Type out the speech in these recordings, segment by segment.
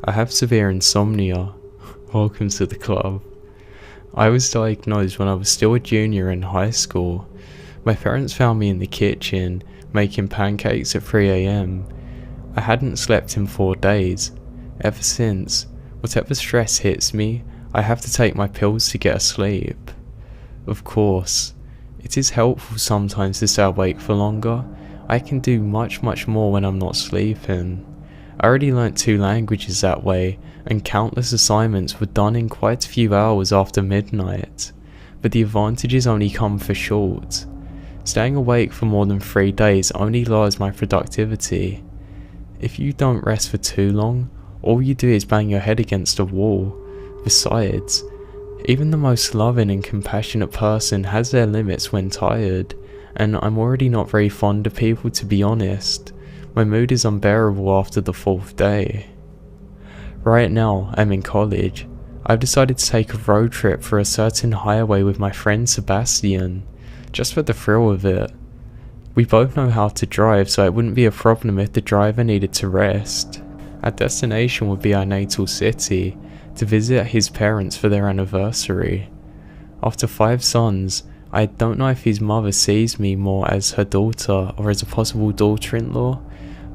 I have severe insomnia. Welcome to the club. I was diagnosed when I was still a junior in high school. My parents found me in the kitchen, making pancakes at 3 AM. I hadn't slept in 4 days. Ever since, whatever stress hits me, I have to take my pills to get asleep. Of course, it is helpful sometimes to stay awake for longer. I can do much more when I'm not sleeping. I already learnt 2 languages that way, and countless assignments were done in quite a few hours after midnight. But the advantages only come for short. Staying awake for more than 3 days only lowers my productivity. If you don't rest for too long, all you do is bang your head against a wall. Besides, even the most loving and compassionate person has their limits when tired, and I'm already not very fond of people, to be honest. My mood is unbearable after the 4th day. Right now, I'm in college. I've decided to take a road trip for a certain highway with my friend Sebastian, just for the thrill of it. We both know how to drive, so it wouldn't be a problem if the driver needed to rest. Our destination would be our natal city, to visit his parents for their anniversary. After 5 sons, I don't know if his mother sees me more as her daughter or as a possible daughter-in-law,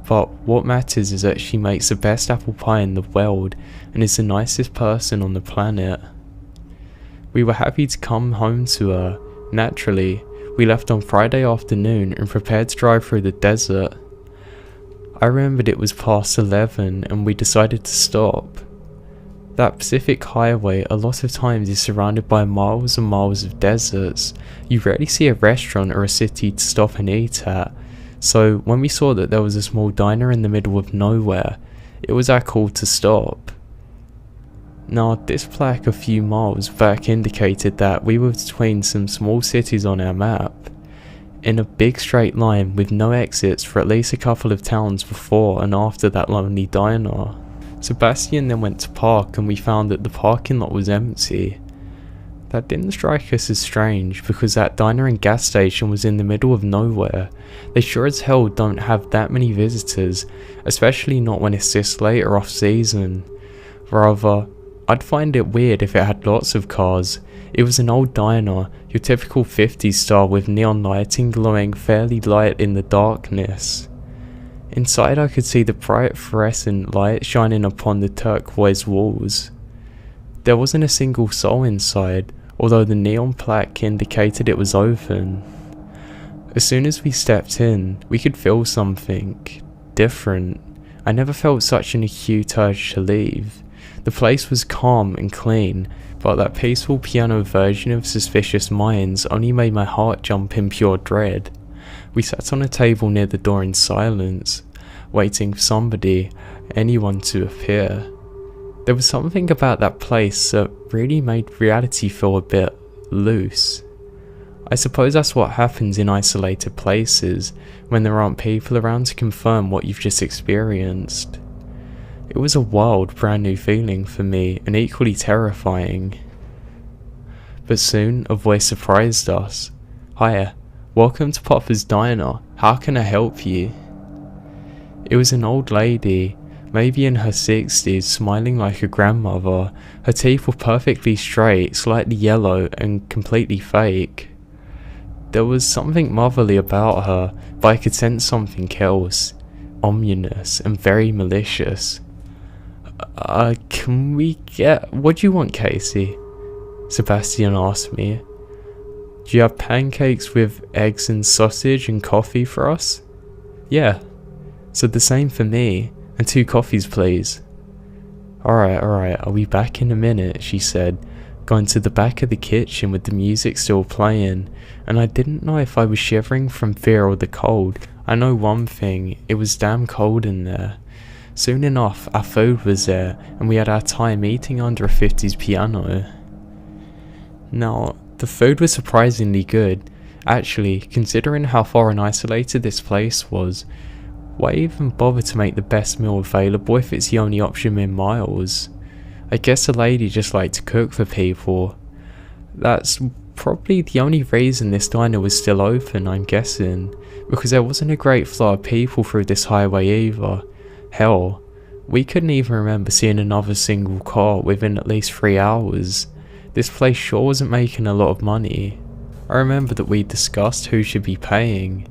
but what matters is that she makes the best apple pie in the world and is the nicest person on the planet. We were happy to come home to her. Naturally, we left on Friday afternoon and prepared to drive through the desert. I remembered it was past 11 and we decided to stop. That Pacific highway a lot of times is surrounded by miles and miles of deserts. You rarely see a restaurant or a city to stop and eat at. So when we saw that there was a small diner in the middle of nowhere, it was our call to stop. Now this plaque a few miles back indicated that we were between some small cities on our map, in a big straight line with no exits for at least a couple of towns before and after that lonely diner. Sebastian then went to park and we found that the parking lot was empty. That didn't strike us as strange because that diner and gas station was in the middle of nowhere. They sure as hell don't have that many visitors, especially not when it's this late or off season. Rather, I'd find it weird if it had lots of cars. It was an old diner, your typical 50s style with neon lighting glowing fairly light in the darkness. Inside I could see the bright fluorescent light shining upon the turquoise walls. There wasn't a single soul inside, although the neon plaque indicated it was open. As soon as we stepped in, we could feel something different. I never felt such an acute urge to leave. The place was calm and clean, but that peaceful piano version of Suspicious Minds only made my heart jump in pure dread. We sat on a table near the door in silence, waiting for somebody, anyone to appear. There was something about that place that really made reality feel a bit loose. I suppose that's what happens in isolated places, when there aren't people around to confirm what you've just experienced. It was a wild, brand new feeling for me, and equally terrifying. But soon, a voice surprised us. "Hiya, welcome to Papa's Diner. How can I help you?" It was an old lady, maybe in her 60s, smiling like a grandmother. Her teeth were perfectly straight, slightly yellow, and completely fake. There was something motherly about her, but I could sense something else, ominous and very malicious. Can we get... What do you want, Casey?" Sebastian asked me. "Do you have pancakes with eggs and sausage and coffee for us?" "Yeah." "So the same for me, and 2 coffees please." Alright, I'll be back in a minute," she said, going to the back of the kitchen with the music still playing, and I didn't know if I was shivering from fear or the cold. I know one thing, it was damn cold in there. Soon enough, our food was there, and we had our time eating under a 50s piano. Now, the food was surprisingly good. Actually, considering how far and isolated this place was, why even bother to make the best meal available if it's the only option in miles? I guess the lady just liked to cook for people. That's probably the only reason this diner was still open, I'm guessing, because there wasn't a great flow of people through this highway either. Hell, We couldn't even remember seeing another single car within at least 3 hours. This place sure wasn't making a lot of money. I remember that we discussed who should be paying.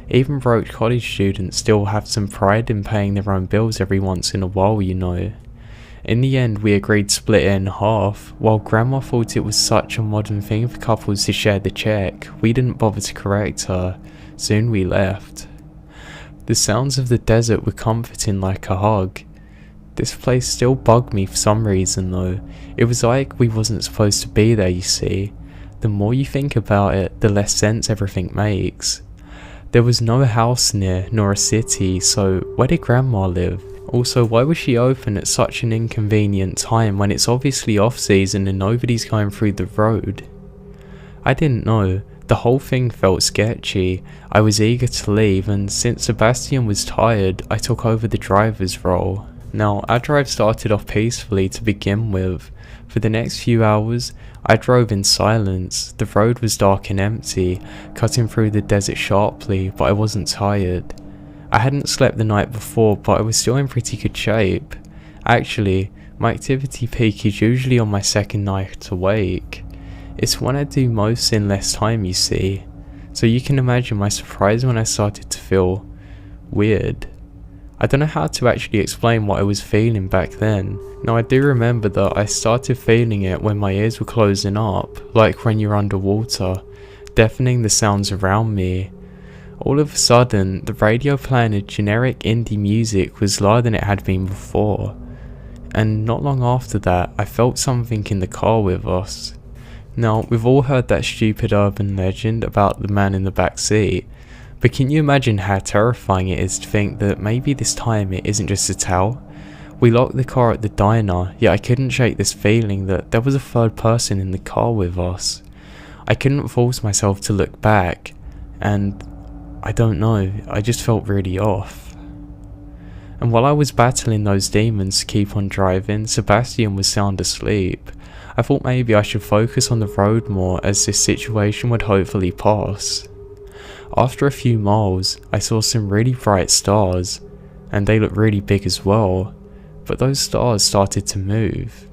Even broke college students still have some pride in paying their own bills every once in a while, you know. In the end, we agreed to split it in half. While Grandma thought it was such a modern thing for couples to share the check, we didn't bother to correct her. Soon we left. The sounds of the desert were comforting like a hug. This place still bugged me for some reason though. It was like we wasn't supposed to be there, you see. The more you think about it, the less sense everything makes. There was no house near, nor a city, so where did Grandma live? Also, why was she open at such an inconvenient time when it's obviously off season and nobody's going through the road? I didn't know. The whole thing felt sketchy. I was eager to leave, and since Sebastian was tired, I took over the driver's role. Now, our drive started off peacefully to begin with. For the next few hours, I drove in silence. The road was dark and empty, cutting through the desert sharply, but I wasn't tired. I hadn't slept the night before, but I was still in pretty good shape. Actually, my activity peak is usually on my second night awake. It's when I do most in less time, you see. So you can imagine my surprise when I started to feel weird. I don't know how to actually explain what I was feeling back then. Now I do remember that I started feeling it when my ears were closing up, like when you're underwater, deafening the sounds around me. All of a sudden, the radio playing a generic indie music was louder than it had been before. And not long after that, I felt something in the car with us. Now, we've all heard that stupid urban legend about the man in the back seat, but can you imagine how terrifying it is to think that maybe this time it isn't just a tale? We locked the car at the diner, yet I couldn't shake this feeling that there was a third person in the car with us. I couldn't force myself to look back, and I don't know, I just felt really off. And while I was battling those demons to keep on driving, Sebastian was sound asleep. I thought maybe I should focus on the road more, as this situation would hopefully pass. After a few miles, I saw some really bright stars, and they looked really big as well, but those stars started to move.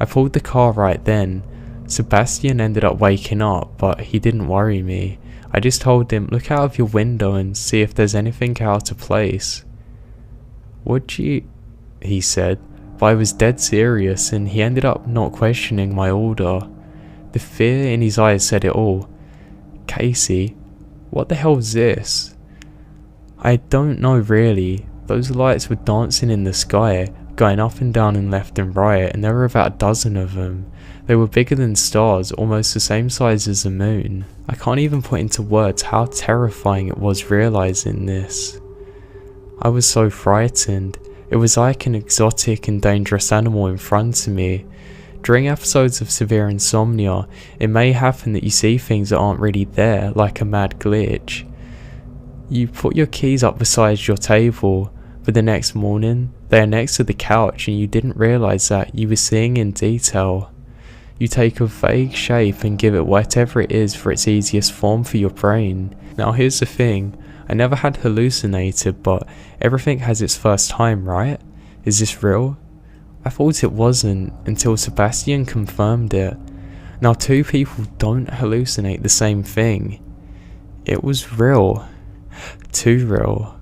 I pulled the car right then. Sebastian ended up waking up, but he didn't worry me. I just told him, look out of your window and see if there's anything out of place. Would you? He said, but I was dead serious, and he ended up not questioning my order. The fear in his eyes said it all. Casey, what the hell is this? I don't know really. Those lights were dancing in the sky, going up and down and left and right, and there were about a dozen of them. They were bigger than stars, almost the same size as the moon. I can't even put into words how terrifying it was realizing this. I was so frightened. It was like an exotic and dangerous animal in front of me. During episodes of severe insomnia, it may happen that you see things that aren't really there, like a mad glitch. You put your keys up beside your table, but the next morning, they are next to the couch and you didn't realise that you were seeing in detail. You take a vague shape and give it whatever it is for its easiest form for your brain. Now here's the thing, I never had hallucinated, but everything has its first time, right? Is this real? I thought it wasn't, until Sebastian confirmed it. Now 2 people don't hallucinate the same thing. It was real. Too real.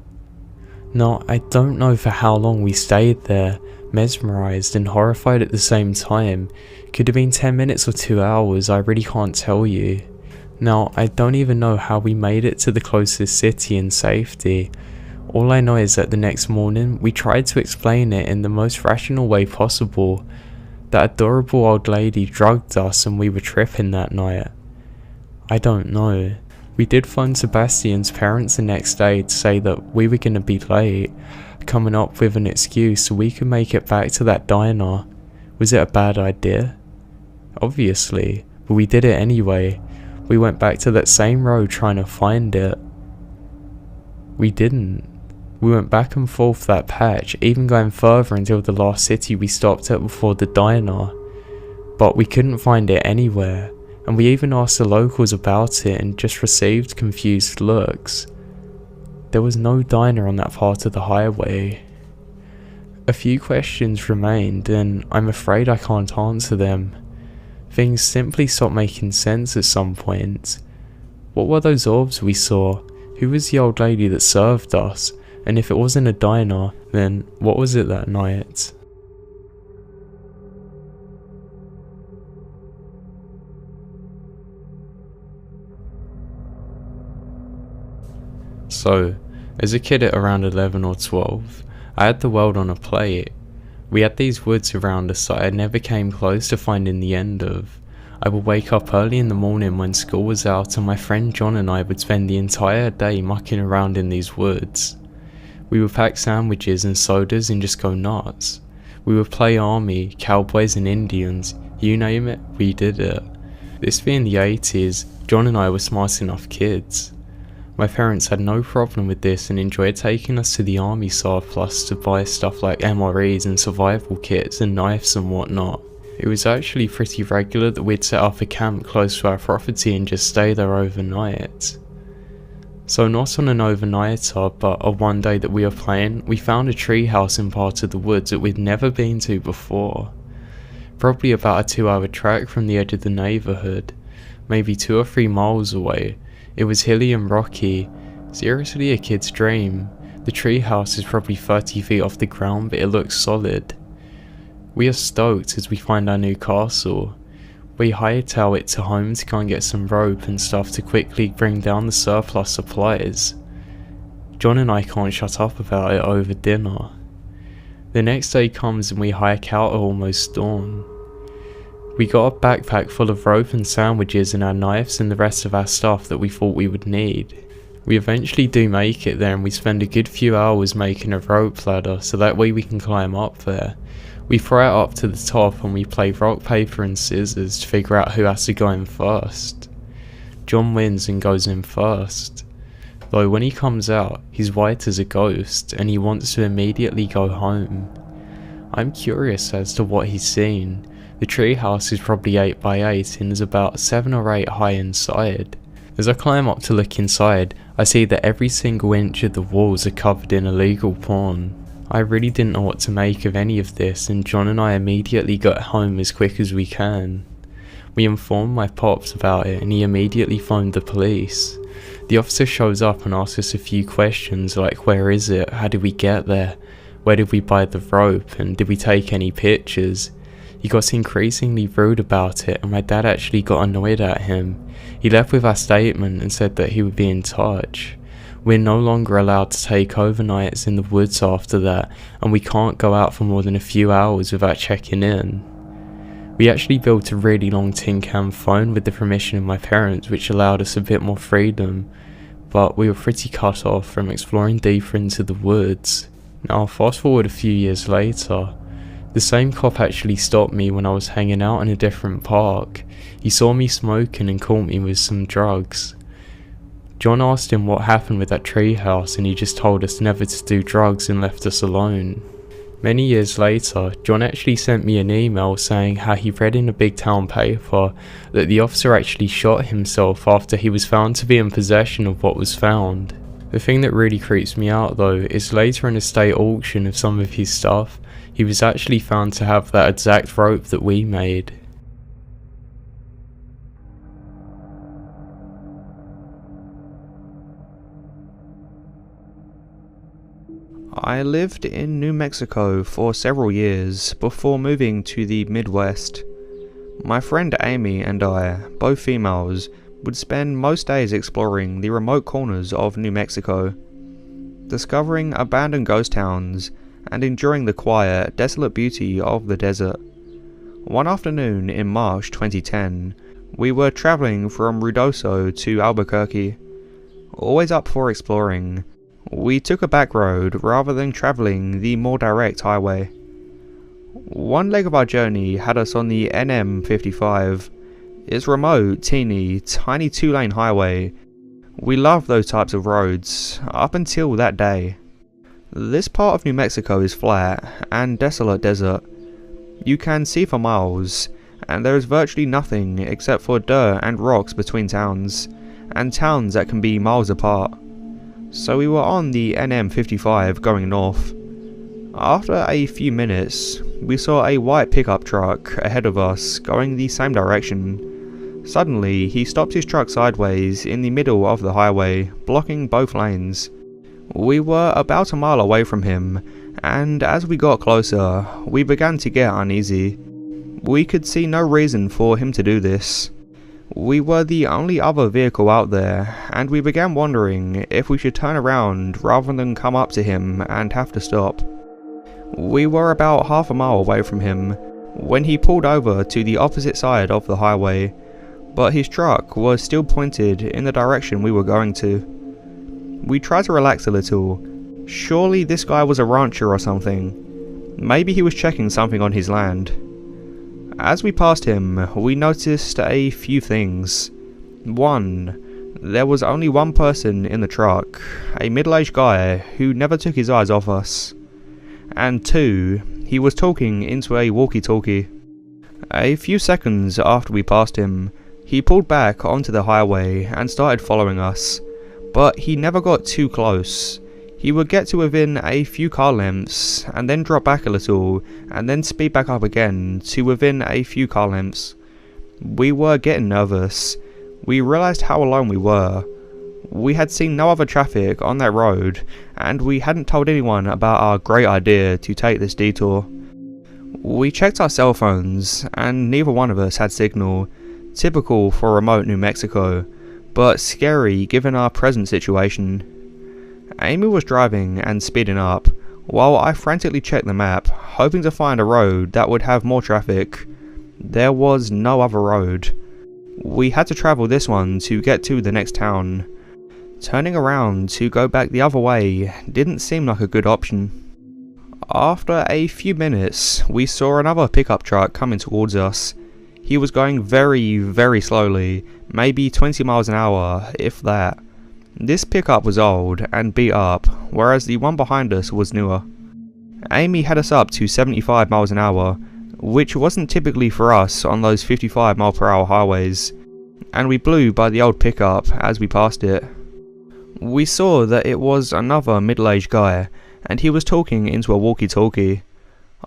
Now I don't know for how long we stayed there, mesmerised and horrified at the same time. Could have been 10 minutes or 2 hours, I really can't tell you. Now I don't even know how we made it to the closest city in safety. All I know is that the next morning, we tried to explain it in the most rational way possible. That adorable old lady drugged us and we were tripping that night. I don't know. We did phone Sebastian's parents the next day to say that we were going to be late, coming up with an excuse so we could make it back to that diner. Was it a bad idea? Obviously, but we did it anyway. We went back to that same road trying to find it. We didn't. We went back and forth that patch, even going further until the last city we stopped at before the diner. But we couldn't find it anywhere, and we even asked the locals about it and just received confused looks. There was no diner on that part of the highway. A few questions remained, and I'm afraid I can't answer them. Things simply stopped making sense at some point. What were those orbs we saw? Who was the old lady that served us? And if it wasn't a diner, then what was it that night? So, as a kid at around 11 or 12, I had the world on a plate. We had these woods around us that I never came close to finding the end of. I would wake up early in the morning when school was out, and my friend John and I would spend the entire day mucking around in these woods. We would pack sandwiches and sodas and just go nuts. We would play army, cowboys and Indians, you name it, we did it. This being the 80s, John and I were smart enough kids. My parents had no problem with this and enjoyed taking us to the army surplus to buy stuff like MREs and survival kits and knives and whatnot. It was actually pretty regular that we'd set up a camp close to our property and just stay there overnight. So not on an overnighter, but a one day that we were playing, we found a tree house in part of the woods that we'd never been to before. Probably about a 2-hour trek from the edge of the neighbourhood, maybe 2 or 3 miles away. It was hilly and rocky, seriously a kid's dream. The tree house is probably 30 feet off the ground, but it looks solid. We are stoked as we find our new castle. We hightail it to home to go and get some rope and stuff to quickly bring down the surplus supplies. John and I can't shut up about it over dinner. The next day comes and we hike out at almost dawn. We got a backpack full of rope and sandwiches and our knives and the rest of our stuff that we thought we would need. We eventually do make it there, and we spend a good few hours making a rope ladder so that way we can climb up there. We throw it up to the top and we play rock, paper and scissors to figure out who has to go in first. John wins and goes in first. Though when he comes out, he's white as a ghost and he wants to immediately go home. I'm curious as to what he's seen. The tree house is probably 8 by 8 and is about 7 or 8 high inside. As I climb up to look inside, I see that every single inch of the walls are covered in illegal porn. I really didn't know what to make of any of this, and John and I immediately got home as quick as we can. We informed my pops about it and he immediately phoned the police. The officer shows up and asks us a few questions like where is it, how did we get there, where did we buy the rope, and did we take any pictures. He got increasingly rude about it and my dad actually got annoyed at him. He left with our statement and said that he would be in touch. We're no longer allowed to take overnights in the woods after that, and we can't go out for more than a few hours without checking in. We actually built a really long tin can phone with the permission of my parents, which allowed us a bit more freedom, but we were pretty cut off from exploring deeper into the woods. Now fast forward a few years later. The same cop actually stopped me when I was hanging out in a different park. He saw me smoking and caught me with some drugs. John asked him what happened with that tree house and he just told us never to do drugs and left us alone. Many years later, John actually sent me an email saying how he read in a big town paper that the officer actually shot himself after he was found to be in possession of what was found. The thing that really creeps me out though is later in a state auction of some of his stuff, he was actually found to have that exact rope that we made. I lived in New Mexico for several years before moving to the Midwest. My friend Amy and I, both females, would spend most days exploring the remote corners of New Mexico, discovering abandoned ghost towns and enjoying the quiet, desolate beauty of the desert. One afternoon in March 2010, we were traveling from Ruidoso to Albuquerque. Always up for exploring, we took a back road rather than traveling the more direct highway. One leg of our journey had us on the NM55. It's remote, teeny, tiny 2-lane highway. We loved those types of roads, up until that day. This part of New Mexico is flat and desolate desert. You can see for miles, and there is virtually nothing except for dirt and rocks between towns, and towns that can be miles apart. So we were on the NM55 going north. After a few minutes, we saw a white pickup truck ahead of us going the same direction. Suddenly, he stopped his truck sideways in the middle of the highway, blocking both lanes. We were about a mile away from him, and as we got closer, we began to get uneasy. We could see no reason for him to do this. We were the only other vehicle out there, and we began wondering if we should turn around rather than come up to him and have to stop. We were about half a mile away from him when he pulled over to the opposite side of the highway, but his truck was still pointed in the direction we were going to. We tried to relax a little. Surely this guy was a rancher or something. Maybe he was checking something on his land. As we passed him, we noticed a few things. 1. There was only one person in the truck, a middle-aged guy who never took his eyes off us. And 2, he was talking into a walkie-talkie. A few seconds after we passed him, he pulled back onto the highway and started following us, but he never got too close. He would get to within a few car lengths, and then drop back a little, and then speed back up again to within a few car lengths. We were getting nervous. We realised how alone we were. We had seen no other traffic on that road, and we hadn't told anyone about our great idea to take this detour. We checked our cell phones, and neither one of us had signal, typical for remote New Mexico, but scary given our present situation. Amy was driving and speeding up, while I frantically checked the map, hoping to find a road that would have more traffic. There was no other road. We had to travel this one to get to the next town. Turning around to go back the other way didn't seem like a good option. After a few minutes, we saw another pickup truck coming towards us. He was going very, very slowly, maybe 20 miles an hour, if that. This pickup was old and beat up, whereas the one behind us was newer. Amy had us up to 75 miles an hour, which wasn't typically for us on those 55 mile per hour highways, and we blew by the old pickup as we passed it. We saw that it was another middle-aged guy, and he was talking into a walkie-talkie.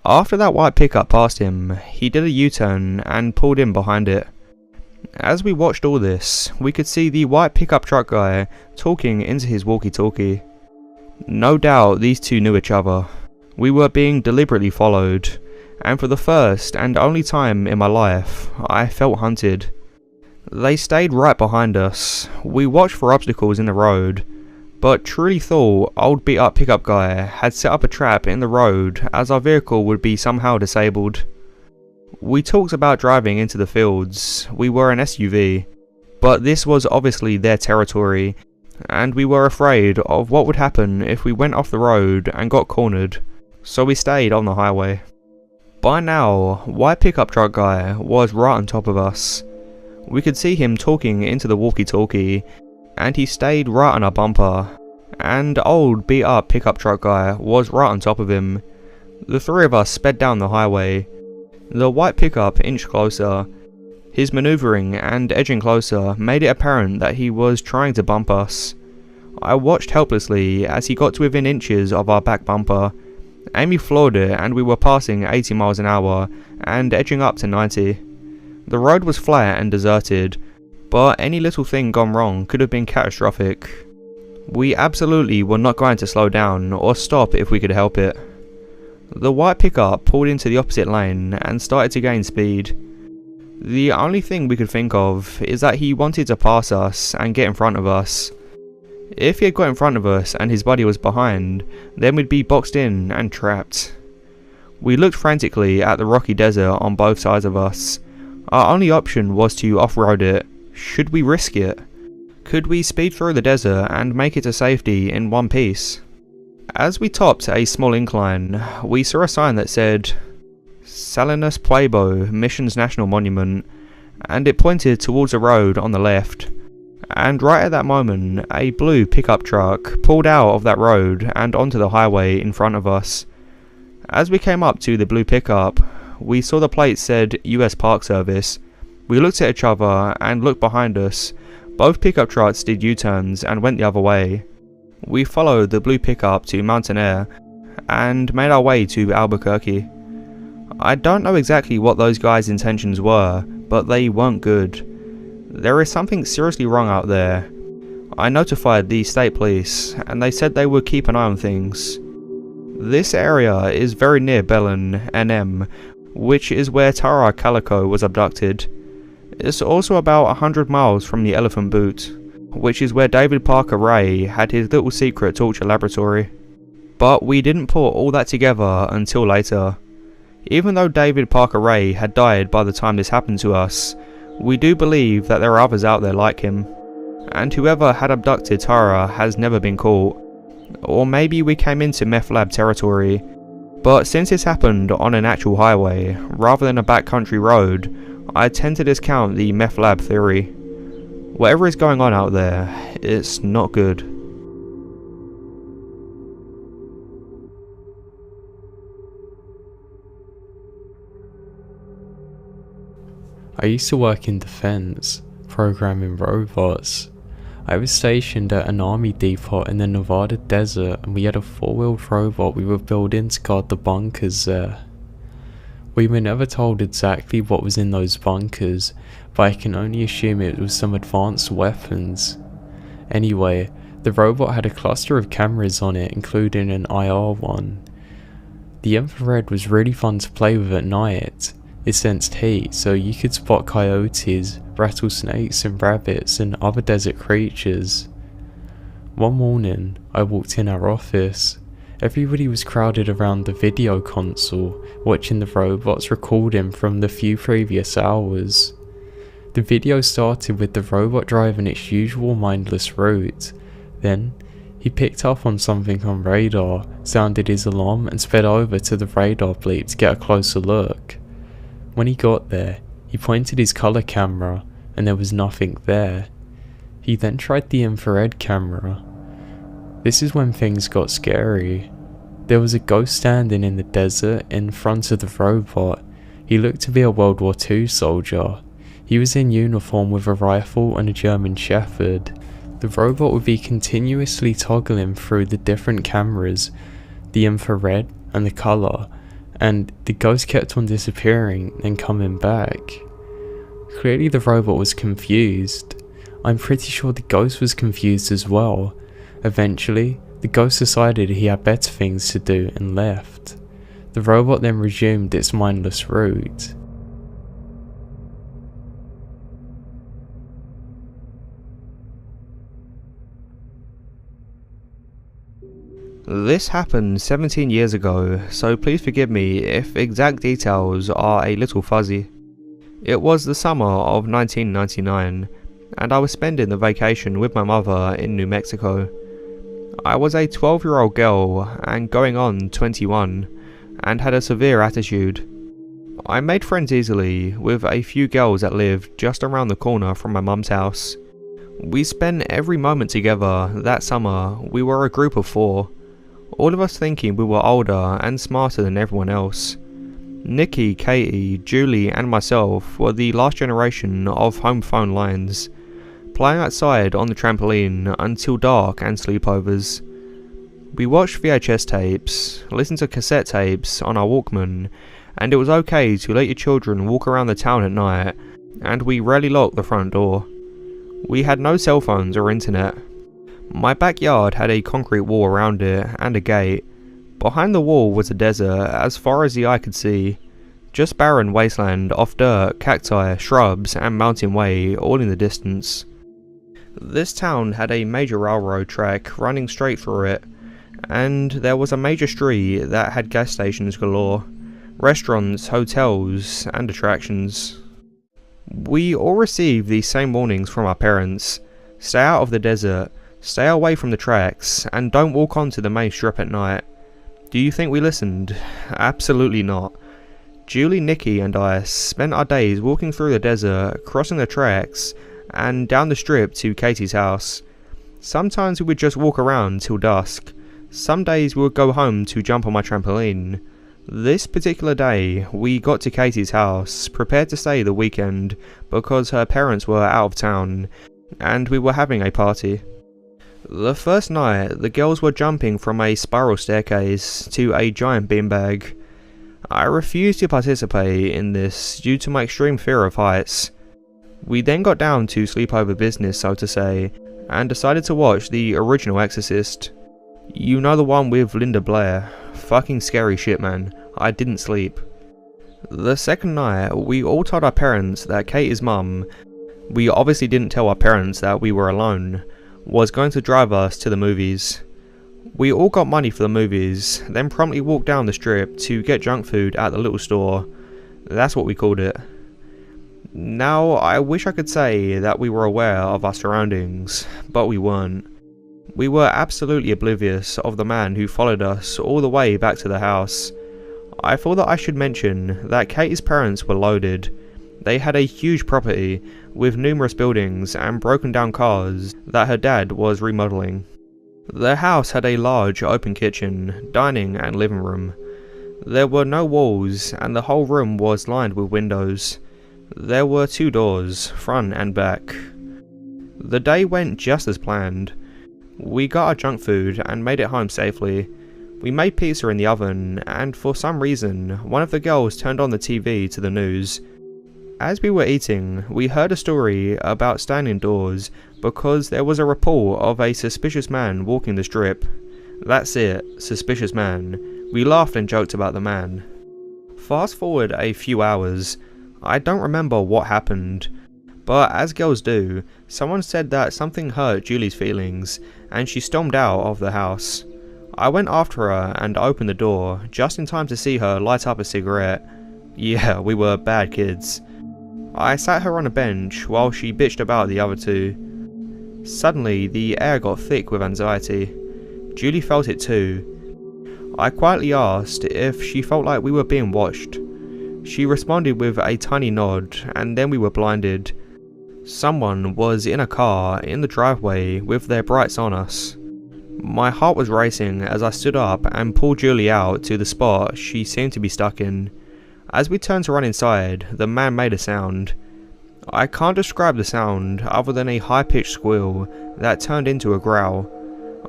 After that white pickup passed him, he did a U-turn and pulled in behind it. As we watched all this, we could see the white pickup truck guy talking into his walkie-talkie. No doubt these two knew each other. We were being deliberately followed, and for the first and only time in my life, I felt hunted. They stayed right behind us. We watched for obstacles in the road, but truly thought old beat up pickup guy had set up a trap in the road as our vehicle would be somehow disabled. We talked about driving into the fields. We were an SUV, but this was obviously their territory, and we were afraid of what would happen if we went off the road and got cornered, so we stayed on the highway. By now, white pickup truck guy was right on top of us. We could see him talking into the walkie-talkie, and he stayed right on our bumper, and old beat up pickup truck guy was right on top of him. The three of us sped down the highway. The white pickup inched closer. His manoeuvring and edging closer made it apparent that he was trying to bump us. I watched helplessly as he got to within inches of our back bumper. Amy floored it and we were passing 80 miles an hour and edging up to 90. The road was flat and deserted, but any little thing gone wrong could have been catastrophic. We absolutely were not going to slow down or stop if we could help it. The white pickup pulled into the opposite lane and started to gain speed. The only thing we could think of is that he wanted to pass us and get in front of us. If he had got in front of us and his buddy was behind, then we'd be boxed in and trapped. We looked frantically at the rocky desert on both sides of us. Our only option was to off-road it. Should we risk it? Could we speed through the desert and make it to safety in one piece? As we topped a small incline, we saw a sign that said Salinas Pueblo Missions National Monument, and it pointed towards a road on the left. And right at that moment, a blue pickup truck pulled out of that road and onto the highway in front of us. As we came up to the blue pickup, we saw the plate said US Park Service. We looked at each other and looked behind us. Both pickup trucks did U-turns and went the other way. We followed the blue pickup to Mountain Air, and made our way to Albuquerque. I don't know exactly what those guys' intentions were, but they weren't good. There is something seriously wrong out there. I notified the state police, and they said they would keep an eye on things. This area is very near Belen, NM, which is where Tara Calico was abducted. It's also about 100 miles from the Elephant Boot, which is where David Parker Ray had his little secret torture laboratory. But we didn't put all that together until later. Even though David Parker Ray had died by the time this happened to us, we do believe that there are others out there like him, and whoever had abducted Tara has never been caught. Or maybe we came into meth lab territory, but since this happened on an actual highway rather than a backcountry road, I tend to discount the meth lab theory. Whatever is going on out there, it's not good. I used to work in defense, programming robots. I was stationed at an army depot in the Nevada desert, and we had a 4-wheeled robot we were building to guard the bunkers there. We were never told exactly what was in those bunkers, but I can only assume it was some advanced weapons. Anyway, the robot had a cluster of cameras on it, including an IR one. The infrared was really fun to play with at night. It sensed heat, so you could spot coyotes, rattlesnakes and rabbits and other desert creatures. One morning, I walked in our office. Everybody was crowded around the video console, watching the robots recording from the few previous hours. The video started with the robot driving its usual mindless route. Then, he picked up on something on radar, sounded his alarm and sped over to the radar bleep to get a closer look. When he got there, he pointed his colour camera, and there was nothing there. He then tried the infrared camera. This is when things got scary. There was a ghost standing in the desert in front of the robot. He looked to be a World War II soldier. He was in uniform with a rifle and a German Shepherd. The robot would be continuously toggling through the different cameras, the infrared and the colour, and the ghost kept on disappearing and coming back. Clearly the robot was confused. I'm pretty sure the ghost was confused as well. Eventually, the ghost decided he had better things to do and left. The robot then resumed its mindless route. This happened 17 years ago, so please forgive me if exact details are a little fuzzy. It was the summer of 1999, and I was spending the vacation with my mother in New Mexico. I was a 12-year-old girl and going on 21, and had a severe attitude. I made friends easily with a few girls that lived just around the corner from my mum's house. We spent every moment together that summer. We were a group of 4. All of us thinking we were older and smarter than everyone else. Nikki, Katie, Julie and myself were the last generation of home phone lines, playing outside on the trampoline until dark and sleepovers. We watched VHS tapes, listened to cassette tapes on our Walkman, and it was okay to let your children walk around the town at night, and we rarely locked the front door. We had no cell phones or internet. My backyard had a concrete wall around it and a gate. Behind the wall was a desert as far as the eye could see. Just barren wasteland of dirt, cacti, shrubs and mountain way all in the distance. This town had a major railroad track running straight through it, and there was a major street that had gas stations galore, restaurants, hotels and attractions. We all received the same warnings from our parents: stay out of the desert, stay away from the tracks, and don't walk onto the main strip at night. Do you think we listened? Absolutely not. Julie, Nikki and I spent our days walking through the desert, crossing the tracks, and down the strip to Katie's house. Sometimes we would just walk around till dusk. Some days we would go home to jump on my trampoline. This particular day, we got to Katie's house, prepared to stay the weekend because her parents were out of town, and we were having a party. The first night, the girls were jumping from a spiral staircase to a giant beanbag. I refused to participate in this due to my extreme fear of heights. We then got down to sleepover business, so to say, and decided to watch the original Exorcist. You know, the one with Linda Blair. Fucking scary shit, man. I didn't sleep. The second night, we all told our parents that Katie's mum, we obviously didn't tell our parents that we were alone, was going to drive us to the movies. We all got money for the movies, then promptly walked down the strip to get junk food at the little store. That's what we called it. Now, I wish I could say that we were aware of our surroundings, but we weren't. We were absolutely oblivious of the man who followed us all the way back to the house. I thought that I should mention that Katie's parents were loaded. They had a huge property with numerous buildings and broken down cars that her dad was remodeling. Their house had a large open kitchen, dining and living room. There were no walls and the whole room was lined with windows. There were 2 doors, front and back. The day went just as planned. We got our junk food and made it home safely. We made pizza in the oven, and for some reason, one of the girls turned on the TV to the news. As we were eating, we heard a story about staying indoors because there was a report of a suspicious man walking the strip. That's it, suspicious man. We laughed and joked about the man. Fast forward a few hours. I don't remember what happened, but as girls do, someone said that something hurt Julie's feelings, and she stormed out of the house. I went after her and opened the door, just in time to see her light up a cigarette. Yeah, we were bad kids. I sat her on a bench while she bitched about the other 2. Suddenly, the air got thick with anxiety. Julie felt it too. I quietly asked if she felt like we were being watched. She responded with a tiny nod, and then we were blinded. Someone was in a car in the driveway with their brights on us. My heart was racing as I stood up and pulled Julie out to the spot she seemed to be stuck in. As we turned to run inside, the man made a sound. I can't describe the sound other than a high-pitched squeal that turned into a growl.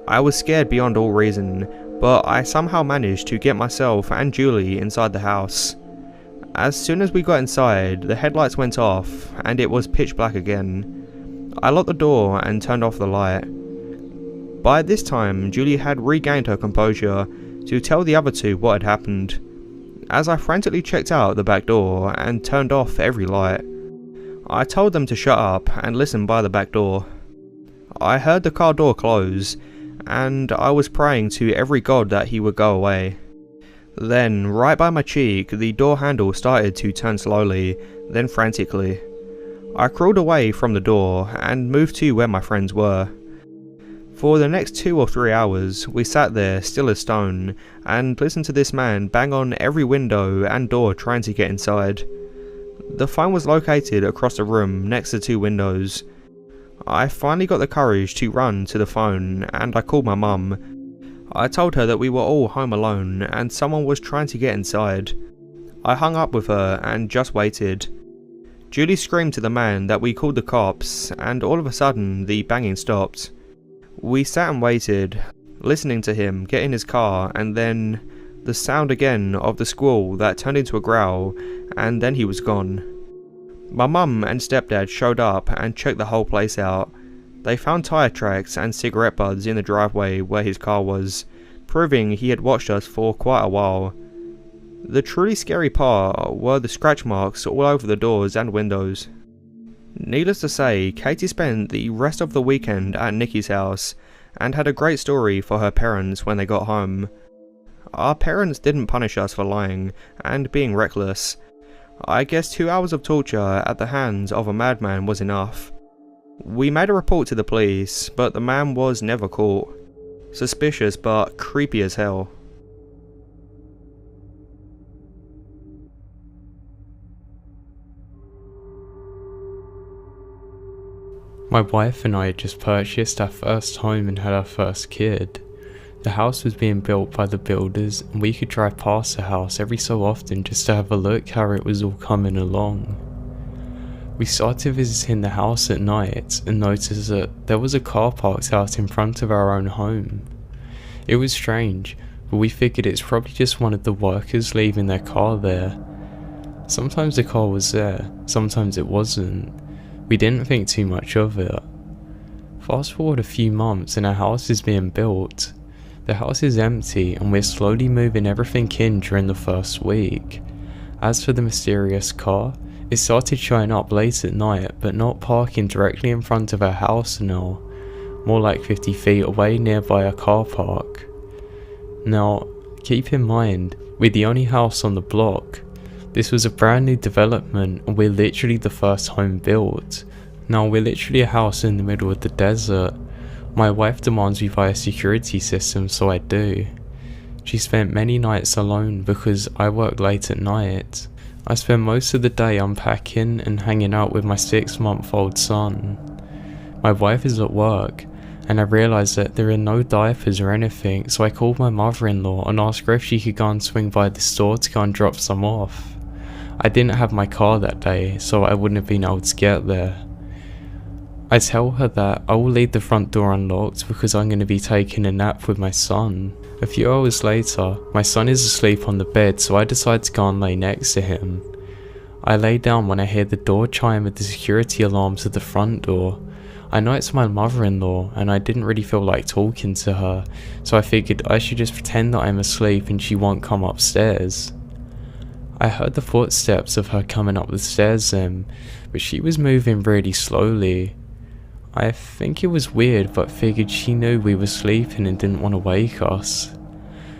I was scared beyond all reason, but I somehow managed to get myself and Julie inside the house. As soon as we got inside, the headlights went off and it was pitch black again. I locked the door and turned off the light. By this time, Julie had regained her composure to tell the other 2 what had happened. As I frantically checked out the back door and turned off every light, I told them to shut up and listen by the back door. I heard the car door close, and I was praying to every god that he would go away. Then, right by my cheek, the door handle started to turn slowly, then frantically. I crawled away from the door and moved to where my friends were. For the next 2 or 3 hours, we sat there still as stone and listened to this man bang on every window and door trying to get inside. The phone was located across the room next to 2 windows. I finally got the courage to run to the phone and I called my mum. I told her that we were all home alone and someone was trying to get inside. I hung up with her and just waited. Julie screamed to the man that we called the cops, and all of a sudden the banging stopped. We sat and waited, listening to him get in his car, and then the sound again of the squall that turned into a growl, and then he was gone. My mum and stepdad showed up and checked the whole place out. They found tyre tracks and cigarette butts in the driveway where his car was, proving he had watched us for quite a while. The truly scary part were the scratch marks all over the doors and windows. Needless to say, Katie spent the rest of the weekend at Nikki's house and had a great story for her parents when they got home. Our parents didn't punish us for lying and being reckless. I guess 2 hours of torture at the hands of a madman was enough. We made a report to the police, but the man was never caught. Suspicious but creepy as hell. My wife and I had just purchased our first home and had our first kid. The house was being built by the builders and we could drive past the house every so often just to have a look how it was all coming along. We started visiting the house at night and noticed that there was a car parked out in front of our own home. It was strange, but we figured it's probably just one of the workers leaving their car there. Sometimes the car was there, sometimes it wasn't. We didn't think too much of it. Fast forward a few months and our house is being built. The house is empty and we're slowly moving everything in during the first week. As for the mysterious car, it started showing up late at night, but not parking directly in front of our house now, more like 50 feet away nearby a car park. Now, keep in mind, we're the only house on the block. This was a brand new development and we're literally the first home built. Now, we're literally a house in the middle of the desert. My wife demands we buy a security system, so I do. She spent many nights alone because I work late at night. I spend most of the day unpacking and hanging out with my 6-month-old son. My wife is at work, and I realised that there are no diapers or anything, so I called my mother-in-law and asked her if she could go and swing by the store to go and drop some off. I didn't have my car that day, so I wouldn't have been able to get there. I tell her that I will leave the front door unlocked because I'm going to be taking a nap with my son. A few hours later, my son is asleep on the bed, so I decide to go and lay next to him. I lay down when I hear the door chime with the security alarm to the front door. I know it's my mother-in-law and I didn't really feel like talking to her, so I figured I should just pretend that I'm asleep and she won't come upstairs. I heard the footsteps of her coming up the stairs then, but she was moving really slowly. I think it was weird, but figured she knew we were sleeping and didn't want to wake us.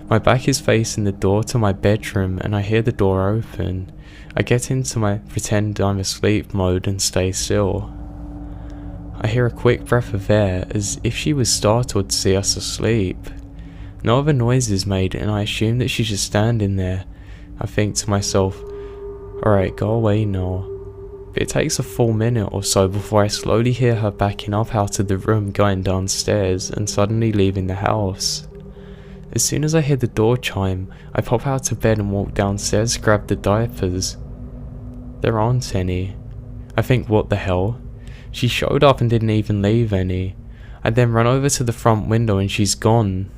My back is facing the door to my bedroom and I hear the door open. I get into my pretend I'm asleep mode and stay still. I hear a quick breath of air as if she was startled to see us asleep. No other noise is made and I assume that she's just standing there. I think to myself, alright, go away now. But it takes a full minute or so before I slowly hear her backing up out of the room, going downstairs and suddenly leaving the house. As soon as I hear the door chime, I pop out of bed and walk downstairs to grab the diapers. There aren't any. I think, what the hell? She showed up and didn't even leave any. I then run over to the front window and she's gone.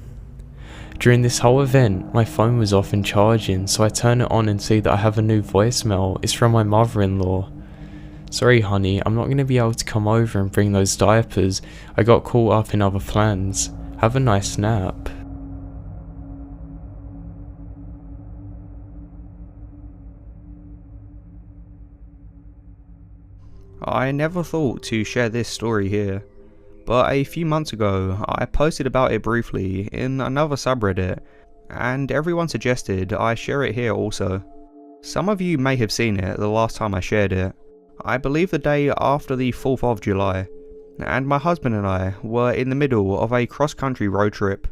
During this whole event, my phone was off and charging, so I turn it on and see that I have a new voicemail. It's from my mother-in-law. Sorry honey, I'm not going to be able to come over and bring those diapers. I got caught up in other plans. Have a nice nap. I never thought to share this story here, but a few months ago I posted about it briefly in another subreddit, and everyone suggested I share it here also. Some of you may have seen it the last time I shared it. I believe the day after the 4th of July, and my husband and I were in the middle of a cross-country road trip.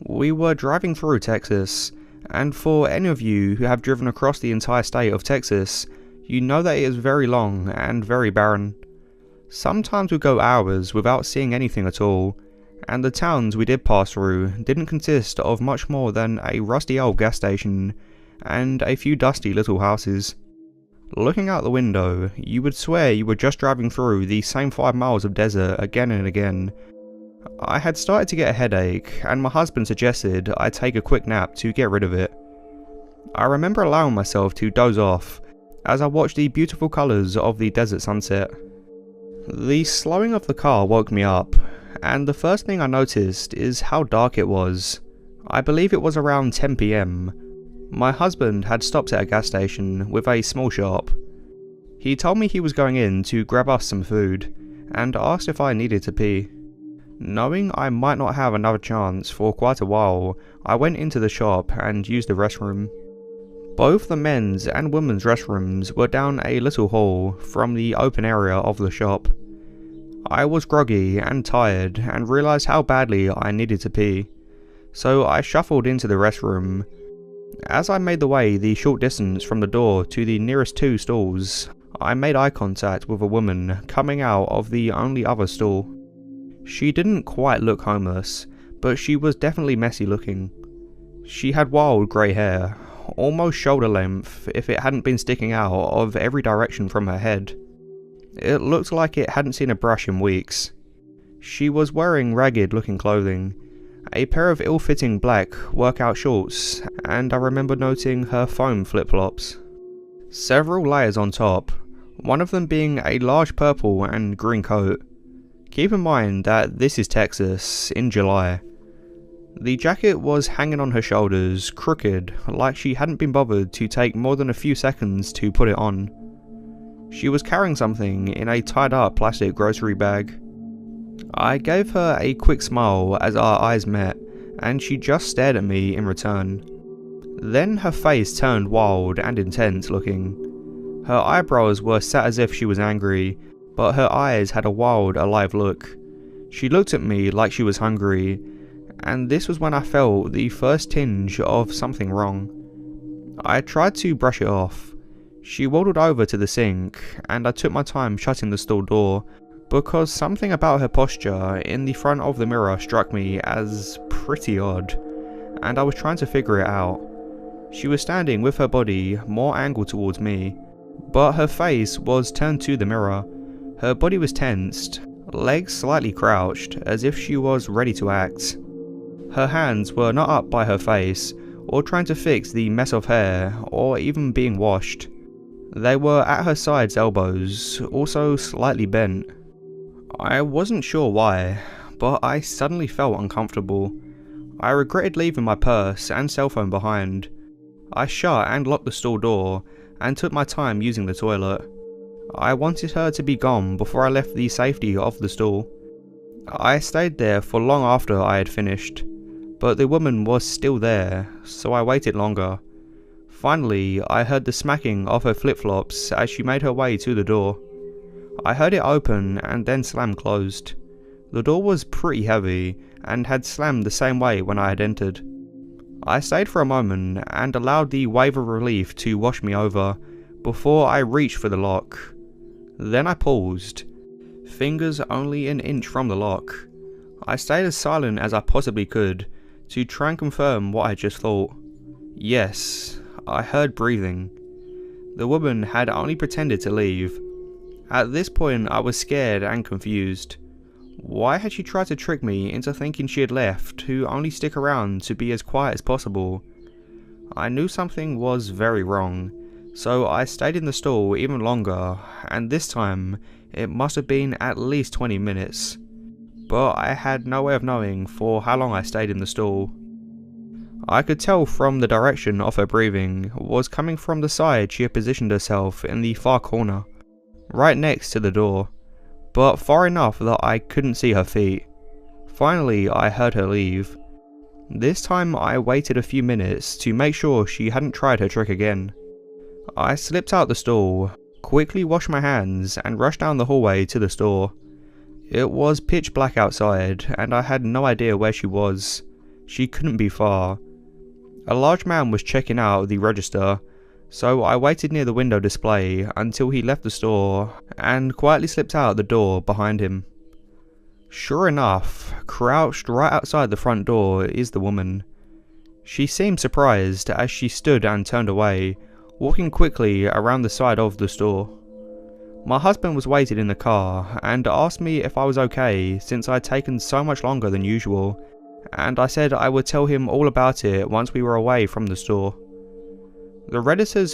We were driving through Texas, and for any of you who have driven across the entire state of Texas, you know that it is very long and very barren. Sometimes we go hours without seeing anything at all, and the towns we did pass through didn't consist of much more than a rusty old gas station and a few dusty little houses. Looking out the window, you would swear you were just driving through the same 5 miles of desert again and again. I had started to get a headache, and my husband suggested I take a quick nap to get rid of it. I remember allowing myself to doze off as I watched the beautiful colours of the desert sunset. The slowing of the car woke me up, and the first thing I noticed is how dark it was. I believe it was around 10 PM. My husband had stopped at a gas station with a small shop. He told me he was going in to grab us some food, and asked if I needed to pee. Knowing I might not have another chance for quite a while, I went into the shop and used the restroom. Both the men's and women's restrooms were down a little hall from the open area of the shop. I was groggy and tired and realised how badly I needed to pee, so I shuffled into the restroom. As I made the way the short distance from the door to the nearest 2 stalls, I made eye contact with a woman coming out of the only other stall. She didn't quite look homeless, but she was definitely messy looking. She had wild grey hair, almost shoulder length if it hadn't been sticking out of every direction from her head. It looked like it hadn't seen a brush in weeks. She was wearing ragged looking clothing, a pair of ill-fitting black workout shorts, and I remember noting her foam flip-flops. Several layers on top, one of them being a large purple and green coat. Keep in mind that this is Texas, in July. The jacket was hanging on her shoulders, crooked, like she hadn't been bothered to take more than a few seconds to put it on. She was carrying something in a tied up plastic grocery bag. I gave her a quick smile as our eyes met, and she just stared at me in return. Then her face turned wild and intense looking. Her eyebrows were set as if she was angry, but her eyes had a wild, alive look. She looked at me like she was hungry, and this was when I felt the first tinge of something wrong. I tried to brush it off. She waddled over to the sink, and I took my time shutting the stall door, because something about her posture in the front of the mirror struck me as pretty odd, and I was trying to figure it out. She was standing with her body more angled towards me, but her face was turned to the mirror. Her body was tensed, legs slightly crouched, as if she was ready to act. Her hands were not up by her face, or trying to fix the mess of hair, or even being washed. They were at her sides' elbows, also slightly bent. I wasn't sure why, but I suddenly felt uncomfortable. I regretted leaving my purse and cell phone behind. I shut and locked the stall door, and took my time using the toilet. I wanted her to be gone before I left the safety of the stall. I stayed there for long after I had finished, but the woman was still there, so I waited longer. Finally, I heard the smacking of her flip-flops as she made her way to the door. I heard it open and then slam closed. The door was pretty heavy, and had slammed the same way when I had entered. I stayed for a moment and allowed the wave of relief to wash me over, before I reached for the lock. Then I paused, fingers only an inch from the lock. I stayed as silent as I possibly could, to try and confirm what I just thought. Yes, I heard breathing. The woman had only pretended to leave. At this point I was scared and confused. Why had she tried to trick me into thinking she had left to only stick around to be as quiet as possible? I knew something was very wrong, so I stayed in the stall even longer, and this time it must have been at least 20 minutes. But I had no way of knowing for how long I stayed in the stall. I could tell from the direction of her breathing was coming from the side she had positioned herself in the far corner, right next to the door, but far enough that I couldn't see her feet. Finally, I heard her leave. This time I waited a few minutes to make sure she hadn't tried her trick again. I slipped out the stall, quickly washed my hands, and rushed down the hallway to the store. It was pitch black outside, and I had no idea where she was. She couldn't be far. A large man was checking out the register, so I waited near the window display until he left the store and quietly slipped out the door behind him. Sure enough, crouched right outside the front door is the woman. She seemed surprised as she stood and turned away, walking quickly around the side of the store. My husband was waiting in the car and asked me if I was okay since I had taken so much longer than usual, and I said I would tell him all about it once we were away from the store. The Redditors